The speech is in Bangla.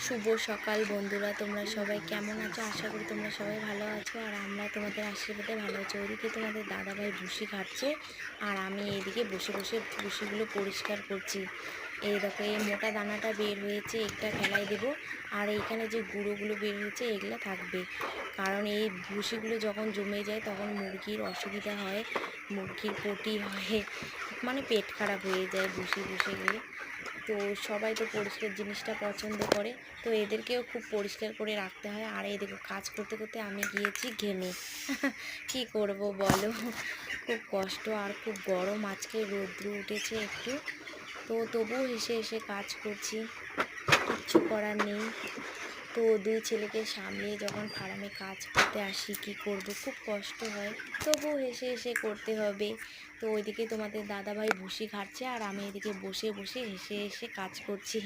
শুভ সকাল বন্ধুরা, তোমরা সবাই কেমন আছো? আশা করি তোমরা সবাই ভালো আছো আর আমরা তোমাদের আশীর্বাদে ভালো আছি। ওইদিকে তোমাদের দাদাভাই ভুসি খাচ্ছে আর আমি এইদিকে বসে বসে ভুসিগুলো পরিষ্কার করছি। এই দেখো, এই মোটা দানাটা বের হয়েছে, একটা ফেলাই দেব। আর এইখানে যে গুঁড়োগুলো বের হয়েছে এগুলো থাকবে, কারণ এই ভুসিগুলো যখন জমে যায় তখন মুরগির অসুবিধা হয়, মুরগির পটি হয়, মানে পেট খারাপ হয়ে যায় ভুসি ভুসিগুলো। তো সবাই তো পরিষ্কার জিনিসটা পছন্দ করে, তো এদেরকেও খুব পরিষ্কার করে রাখতে হয়। আর এদিকে কাজ করতে করতে আমি গিয়েছি ঘেমে। কি করব বলো, খুব কষ্ট আর খুব গরম, আজকে রৌদ্র উঠেছে একটু, তো তবুও হেসে হেসে কাজ করছি, কিচ্ছু করার নেই। তো দুই ছেলেকে সামলিয়ে যখন ফার্মে কাজ করতে আসি, কি করব, খুব কষ্ট হয়, তবুও হেসে হেসে করতে হবে। তো ওইদিকে তোমাদের দাদাভাই ভুসি খাচ্ছে আর আমি এদিকে বসে বসে হেসে হেসে কাজ করছি।